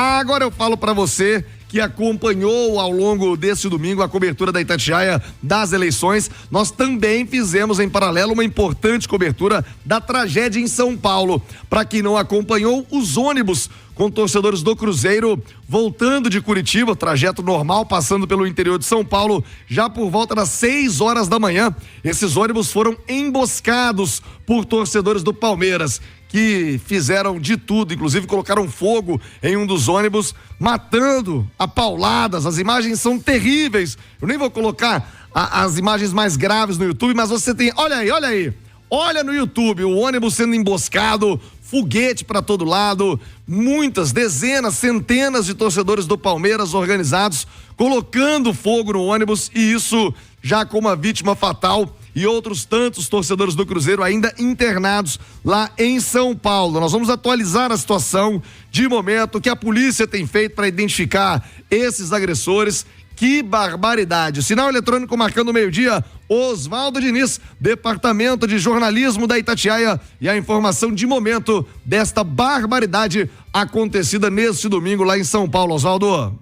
Agora eu falo para você que acompanhou ao longo desse domingo a cobertura da Itatiaia das eleições. Nós também fizemos em paralelo uma importante cobertura da tragédia em São Paulo. Para quem não acompanhou, os ônibus com torcedores do Cruzeiro voltando de Curitiba, trajeto normal, passando pelo interior de São Paulo, já por volta das 6 horas da manhã. Esses ônibus foram emboscados por torcedores do Palmeiras, que fizeram de tudo, inclusive colocaram fogo em um dos ônibus, matando a pauladas. As imagens são terríveis. Eu nem vou colocar as imagens mais graves no YouTube, mas você tem, olha aí. Olha no YouTube, o ônibus sendo emboscado, foguete para todo lado, muitas, dezenas, centenas de torcedores do Palmeiras organizados, colocando fogo no ônibus, e isso já com uma vítima fatal. E outros tantos torcedores do Cruzeiro ainda internados lá em São Paulo. Nós vamos atualizar a situação de momento, que a polícia tem feito para identificar esses agressores. Que barbaridade. Sinal eletrônico marcando o meio-dia, Oswaldo Diniz, Departamento de Jornalismo da Itatiaia, e a informação de momento desta barbaridade acontecida neste domingo lá em São Paulo. Oswaldo.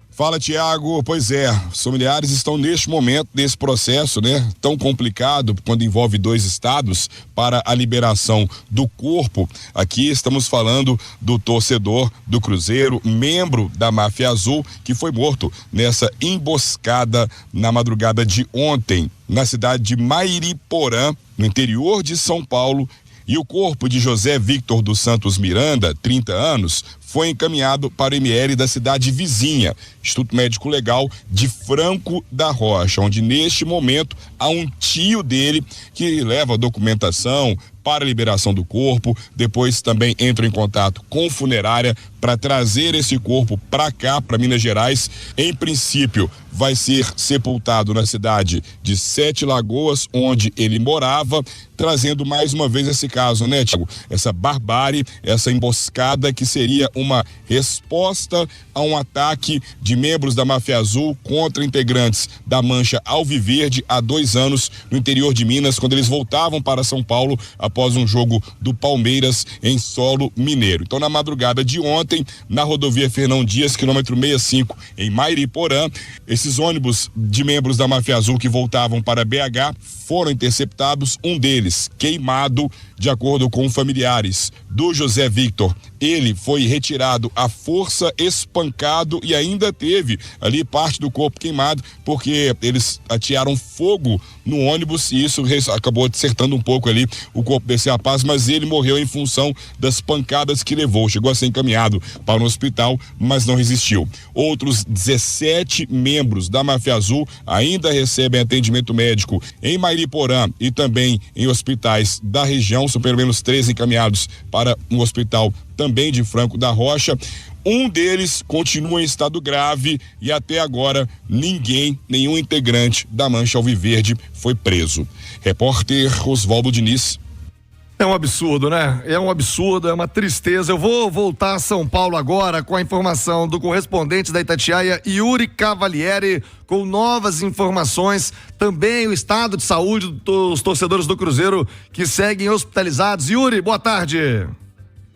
Fala, Tiago. Pois é, os familiares estão neste momento, nesse processo, né? Tão complicado quando envolve 2 estados para a liberação do corpo. Aqui estamos falando do torcedor do Cruzeiro, membro da Máfia Azul, que foi morto nessa emboscada na madrugada de ontem, na cidade de Mairiporã, no interior de São Paulo. E o corpo de José Victor dos Santos Miranda, 30 anos, foi encaminhado para o ML da cidade vizinha, Instituto Médico Legal de Franco da Rocha, onde neste momento há um tio dele que leva a documentação para a liberação do corpo. Depois também entra em contato com funerária para trazer esse corpo para cá, para Minas Gerais. Em princípio, vai ser sepultado na cidade de Sete Lagoas, onde ele morava, trazendo mais uma vez esse caso, né, Tiago? Essa barbárie, essa emboscada que seria uma resposta a um ataque de membros da Máfia Azul contra integrantes da Mancha Alviverde há 2 anos no interior de Minas, quando eles voltavam para São Paulo após um jogo do Palmeiras em solo mineiro. Então, na madrugada de ontem, na rodovia Fernão Dias, quilômetro 65, em Mairiporã, esses ônibus de membros da Máfia Azul que voltavam para BH foram interceptados, um deles queimado, de acordo com familiares do José Victor. Ele foi retirado à força, espancado, e ainda teve ali parte do corpo queimado, porque eles atearam fogo no ônibus e isso acabou acertando um pouco ali o corpo desse rapaz, mas ele morreu em função das pancadas que levou. Chegou a ser encaminhado para um hospital, mas não resistiu. Outros 17 membros da Máfia Azul ainda recebem atendimento médico em Mairiporã e também em hospitais da região. São pelo menos 13 encaminhados para um hospital também de Franco da Rocha. Um deles continua em estado grave e até agora nenhum integrante da Mancha Alviverde foi preso. Repórter Oswaldo Diniz. É um absurdo, né? É um absurdo, é uma tristeza. Eu vou voltar a São Paulo agora com a informação do correspondente da Itatiaia, Yuri Cavalieri, com novas informações. Também o estado de saúde dos torcedores do Cruzeiro que seguem hospitalizados. Yuri, boa tarde.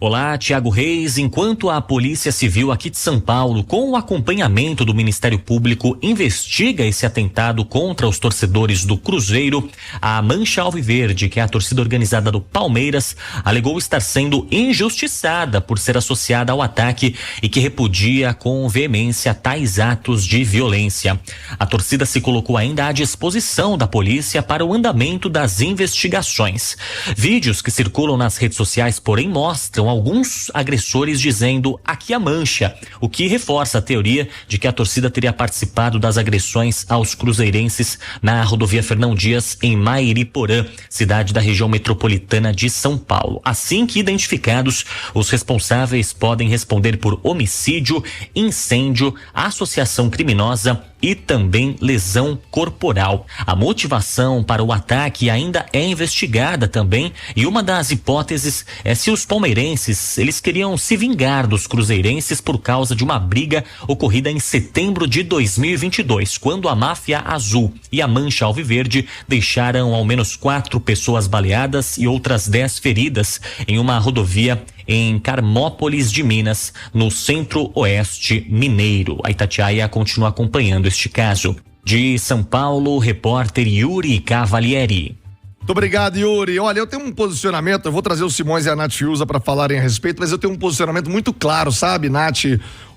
Olá, Tiago Reis. Enquanto a Polícia Civil aqui de São Paulo, com o acompanhamento do Ministério Público, investiga esse atentado contra os torcedores do Cruzeiro, a Mancha Alviverde, que é a torcida organizada do Palmeiras, alegou estar sendo injustiçada por ser associada ao ataque e que repudia com veemência tais atos de violência. A torcida se colocou ainda à disposição da polícia para o andamento das investigações. Vídeos que circulam nas redes sociais, porém, mostram alguns agressores dizendo "aqui a Mancha", o que reforça a teoria de que a torcida teria participado das agressões aos cruzeirenses na rodovia Fernão Dias, em Mairiporã, cidade da região metropolitana de São Paulo. Assim que identificados, os responsáveis podem responder por homicídio, incêndio, associação criminosa e também lesão corporal. A motivação para o ataque ainda é investigada também, e uma das hipóteses é se os palmeirenses eles queriam se vingar dos cruzeirenses por causa de uma briga ocorrida em setembro de 2022, quando a Máfia Azul e a Mancha Alviverde deixaram ao menos 4 pessoas baleadas e outras 10 feridas em uma rodovia em Carmópolis de Minas, no centro-oeste mineiro. A Itatiaia continua acompanhando este caso. De São Paulo, repórter Yuri Cavalieri. Muito obrigado, Yuri. Olha, eu tenho um posicionamento, eu vou trazer o Simões e a Nath Fiuza para falarem a respeito, mas eu tenho um posicionamento muito claro, sabe, Nath,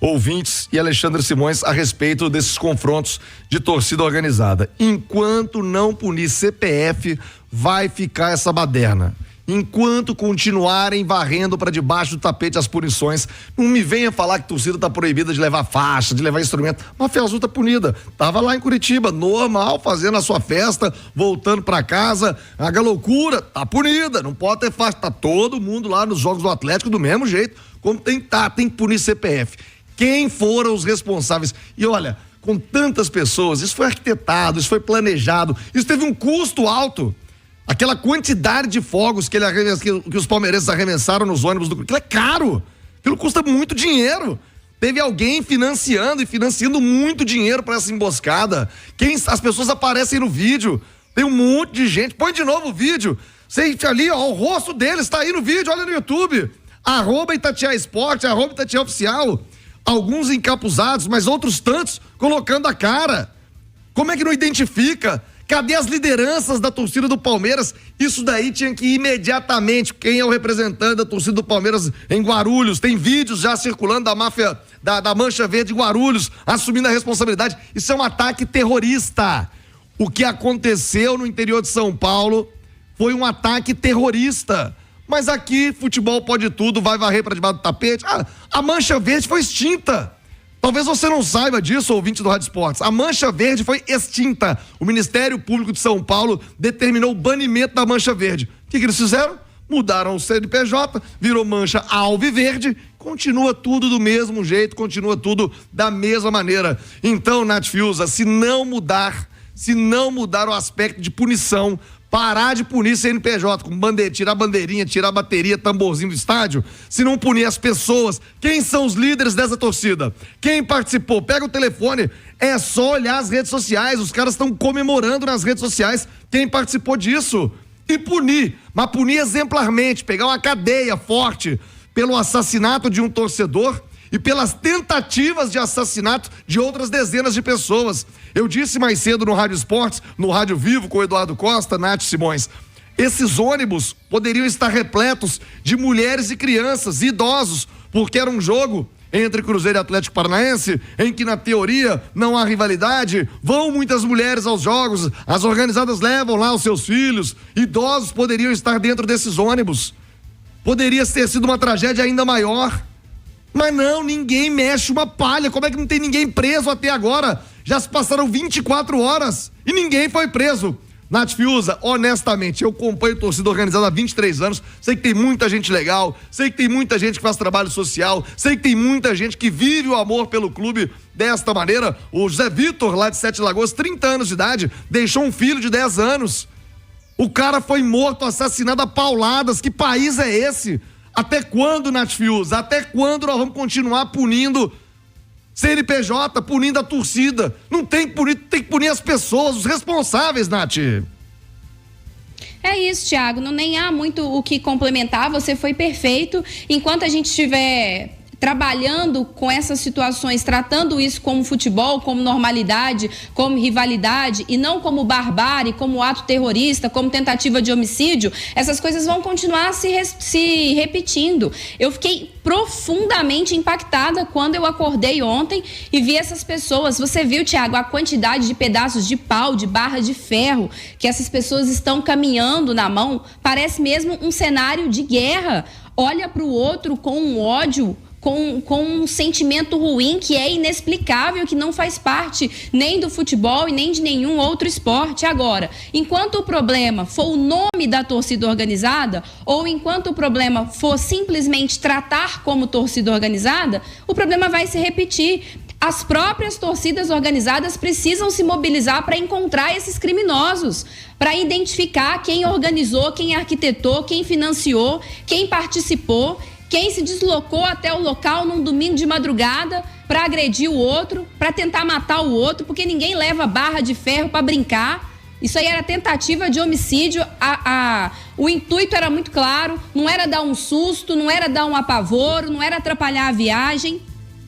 ouvintes e Alexandre Simões, a respeito desses confrontos de torcida organizada. Enquanto não punir CPF, vai ficar essa baderna. Enquanto continuarem varrendo para debaixo do tapete as punições, não me venha falar que a torcida tá proibida de levar faixa, de levar instrumento. A Mafia Azul tá punida. Tava lá em Curitiba, normal, fazendo a sua festa, voltando para casa. A loucura, tá punida, não pode ter faixa. Tá todo mundo lá nos jogos do Atlético do mesmo jeito, como tem que punir CPF. Quem foram os responsáveis? E olha, com tantas pessoas, isso foi arquitetado, isso foi planejado, isso teve um custo alto. Aquela quantidade de fogos que os palmeirenses arremessaram nos ônibus do... Aquilo é caro. Aquilo custa muito dinheiro. Teve alguém financiando muito dinheiro para essa emboscada. As pessoas aparecem no vídeo. Tem um monte de gente. Põe de novo o vídeo. Você ali, ó, o rosto deles está aí no vídeo. Olha no YouTube. @Itatiaia Esporte, @Itatiaia Oficial. Alguns encapuzados, mas outros tantos colocando a cara. Como é que não identifica? Cadê as lideranças da torcida do Palmeiras? Isso daí tinha que ir imediatamente. Quem é o representante da torcida do Palmeiras em Guarulhos? Tem vídeos já circulando da máfia, da Mancha Verde em Guarulhos, assumindo a responsabilidade. Isso é um ataque terrorista. O que aconteceu no interior de São Paulo foi um ataque terrorista. Mas aqui, futebol pode tudo, vai varrer para debaixo do tapete. A Mancha Verde foi extinta. Talvez você não saiba disso, ouvinte do Rádio Esportes. A Mancha Verde foi extinta. O Ministério Público de São Paulo determinou o banimento da Mancha Verde. O que eles fizeram? Mudaram o CNPJ, virou Mancha Alviverde, continua tudo do mesmo jeito, continua tudo da mesma maneira. Então, Nath Fiuza, se não mudar o aspecto de punição, parar de punir CNPJ, com tirar bandeirinha, tirar bateria, tamborzinho do estádio, se não punir as pessoas, quem são os líderes dessa torcida? Quem participou? Pega o telefone, é só olhar as redes sociais, os caras estão comemorando nas redes sociais quem participou disso. E punir, mas punir exemplarmente, pegar uma cadeia forte pelo assassinato de um torcedor e pelas tentativas de assassinato de outras dezenas de pessoas. Eu disse mais cedo no Rádio Esportes, no Rádio Vivo com o Eduardo Costa, Nath Simões, esses ônibus poderiam estar repletos de mulheres e crianças e idosos, porque era um jogo entre Cruzeiro e Atlético Paranaense, em que na teoria não há rivalidade, vão muitas mulheres aos jogos, as organizadas levam lá os seus filhos, idosos poderiam estar dentro desses ônibus. Poderia ter sido uma tragédia ainda maior. Mas não, ninguém mexe uma palha. Como é que não tem ninguém preso até agora? Já se passaram 24 horas e ninguém foi preso. Nath Fiuza, honestamente, eu acompanho torcida organizada há 23 anos, sei que tem muita gente legal, sei que tem muita gente que faz trabalho social, sei que tem muita gente que vive o amor pelo clube desta maneira. O José Vitor, lá de Sete Lagoas, 30 anos de idade, deixou um filho de 10 anos. O cara foi morto, assassinado a pauladas. Que país é esse? Até quando, Nath Fiuza? Até quando nós vamos continuar punindo CNPJ, punindo a torcida? Não tem que punir, tem que punir as pessoas, os responsáveis, Nath. É isso, Thiago, nem há muito o que complementar, você foi perfeito. Enquanto a gente estiver trabalhando com essas situações, tratando isso como futebol, como normalidade, como rivalidade e não como barbárie, como ato terrorista, como tentativa de homicídio, essas coisas vão continuar se repetindo. Eu fiquei profundamente impactada quando eu acordei ontem e vi essas pessoas. Você viu, Thiago, a quantidade de pedaços de pau, de barra de ferro que essas pessoas estão caminhando na mão? Parece mesmo um cenário de guerra. Olha para o outro com um ódio, com um sentimento ruim que é inexplicável, que não faz parte nem do futebol e nem de nenhum outro esporte. Agora, enquanto o problema for o nome da torcida organizada, ou enquanto o problema for simplesmente tratar como torcida organizada, o problema vai se repetir. As próprias torcidas organizadas precisam se mobilizar para encontrar esses criminosos, para identificar quem organizou, quem arquitetou, quem financiou, quem participou, quem se deslocou até o local num domingo de madrugada para agredir o outro, para tentar matar o outro, porque ninguém leva barra de ferro para brincar. Isso aí era tentativa de homicídio. O intuito era muito claro, não era dar um susto, não era dar um apavoro, não era atrapalhar a viagem,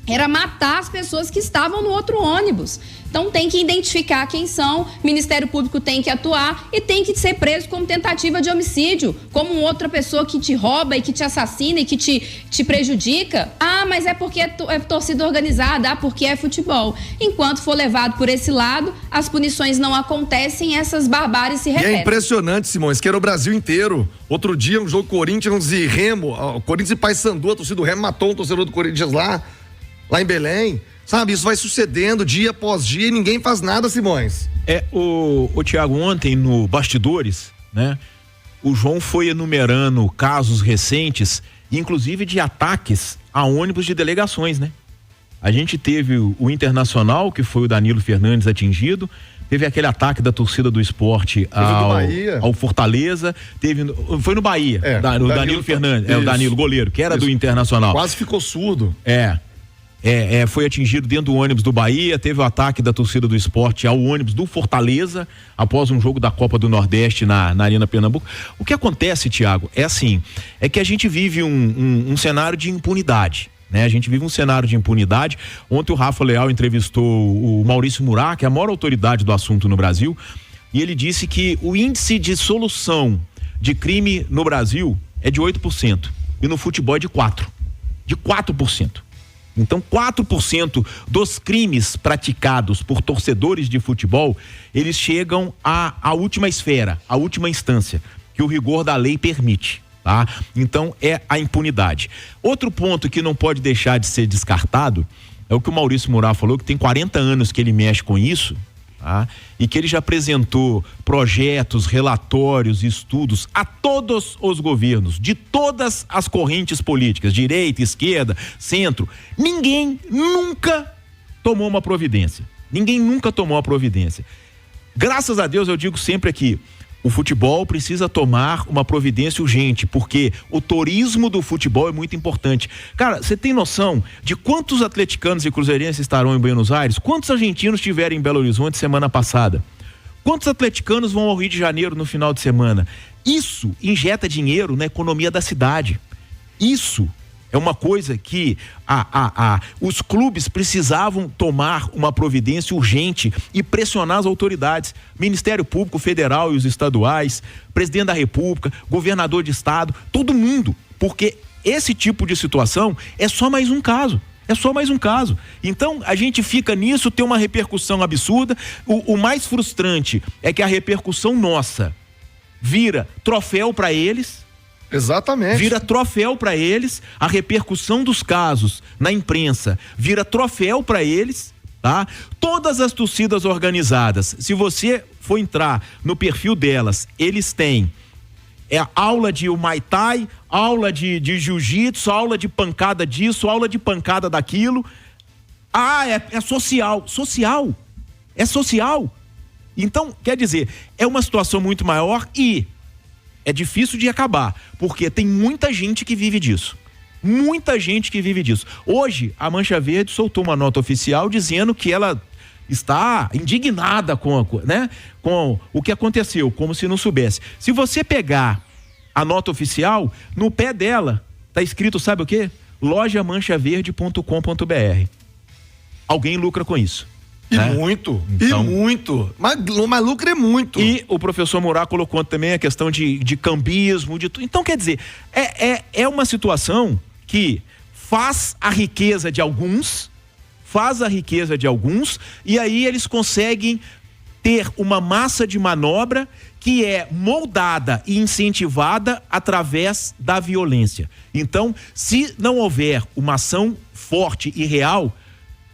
era matar as pessoas que estavam no outro ônibus. Então tem que identificar quem são, o Ministério Público tem que atuar e tem que ser preso como tentativa de homicídio, como outra pessoa que te rouba e que te assassina e que te prejudica. Mas é porque é torcida organizada, porque é futebol. Enquanto for levado por esse lado, as punições não acontecem, essas barbáries se repetem. E é impressionante, Simões, que era o Brasil inteiro. Outro dia, um jogo Corinthians e Remo, o Corinthians e Paysandu, a torcida do Remo matou um torcedor do Corinthians lá em Belém. Sabe, isso vai sucedendo dia após dia e ninguém faz nada, Simões. O Thiago, ontem no Bastidores, né? O João foi enumerando casos recentes, inclusive de ataques a ônibus de delegações, né? A gente teve o Internacional, que foi o Danilo Fernandes atingido, teve aquele ataque da torcida do Esporte ao Fortaleza, foi no Bahia, o Danilo Fernandes, o Danilo, goleiro, que era do Internacional. Quase ficou surdo. Foi atingido dentro do ônibus do Bahia, teve o ataque da torcida do Esporte ao ônibus do Fortaleza, após um jogo da Copa do Nordeste na Arena Pernambuco. O que acontece, Thiago, é que a gente vive um cenário de impunidade, né? A gente vive um cenário de impunidade. Ontem o Rafa Leal entrevistou o Maurício Murat, que é a maior autoridade do assunto no Brasil, e ele disse que o índice de solução de crime no Brasil é de 8%, e no futebol é de 4%. Então, 4% dos crimes praticados por torcedores de futebol, eles chegam à última esfera, à última instância, que o rigor da lei permite, tá? Então, é a impunidade. Outro ponto que não pode deixar de ser descartado é o que o Maurício Murat falou, que tem 40 anos que ele mexe com isso, tá? E que ele já apresentou projetos, relatórios, estudos a todos os governos, de todas as correntes políticas, direita, esquerda, centro. Ninguém nunca tomou uma providência. Graças a Deus, eu digo sempre aqui, o futebol precisa tomar uma providência urgente, porque o turismo do futebol é muito importante. Cara, você tem noção de quantos atleticanos e cruzeirenses estarão em Buenos Aires? Quantos argentinos estiveram em Belo Horizonte semana passada? Quantos atleticanos vão ao Rio de Janeiro no final de semana? Isso injeta dinheiro na economia da cidade. Isso é uma coisa que os clubes precisavam tomar uma providência urgente e pressionar as autoridades, Ministério Público Federal e os estaduais, Presidente da República, governador de estado, todo mundo, porque esse tipo de situação é só mais um caso. Então, a gente fica nisso, tem uma repercussão absurda. O mais frustrante é que a repercussão nossa vira troféu para eles. Exatamente. Vira troféu para eles, a repercussão dos casos na imprensa vira troféu para eles, tá? Todas as torcidas organizadas, se você for entrar no perfil delas, eles têm aula de Muay Thai, aula de jiu-jitsu, aula de pancada disso, aula de pancada daquilo. É social. É social. Então, quer dizer, é uma situação muito maior e é difícil de acabar, porque tem muita gente que vive disso. Hoje, a Mancha Verde soltou uma nota oficial dizendo que ela está indignada com o que aconteceu, como se não soubesse. Se você pegar a nota oficial, no pé dela tá escrito, sabe o quê? lojamanchaverde.com.br. Alguém lucra com isso. Muito. Mas lucro é muito. E o professor Murat colocou também a questão de cambismo, de tudo. Então, quer dizer, é uma situação que faz a riqueza de alguns, e aí eles conseguem ter uma massa de manobra que é moldada e incentivada através da violência. Então, se não houver uma ação forte e real,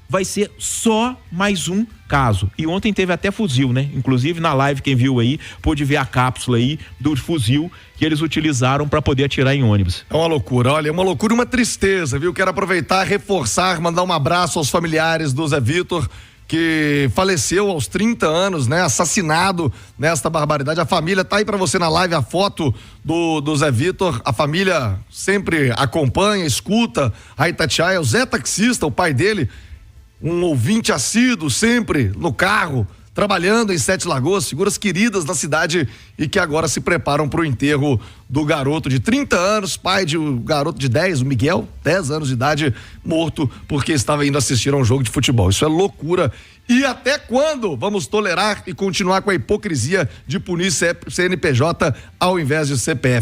vai ser só mais um caso. E ontem teve até fuzil, né? Inclusive na live, quem viu aí, pôde ver a cápsula aí do fuzil que eles utilizaram para poder atirar em ônibus. É uma loucura, olha, é uma loucura e uma tristeza, viu? Quero aproveitar, reforçar, mandar um abraço aos familiares do Zé Vitor, que faleceu aos 30 anos, né? Assassinado nesta barbaridade. A família tá aí para você na live, a foto do Zé Vitor. A família sempre acompanha, escuta a Itatiaia. O Zé taxista, o pai dele, um ouvinte assíduo sempre no carro, trabalhando em Sete Lagoas, figuras queridas da cidade e que agora se preparam para o enterro do garoto de 30 anos, pai de um garoto de 10, o Miguel, 10 anos de idade, morto porque estava indo assistir a um jogo de futebol. Isso é loucura. E até quando vamos tolerar e continuar com a hipocrisia de punir CNPJ ao invés de CPF?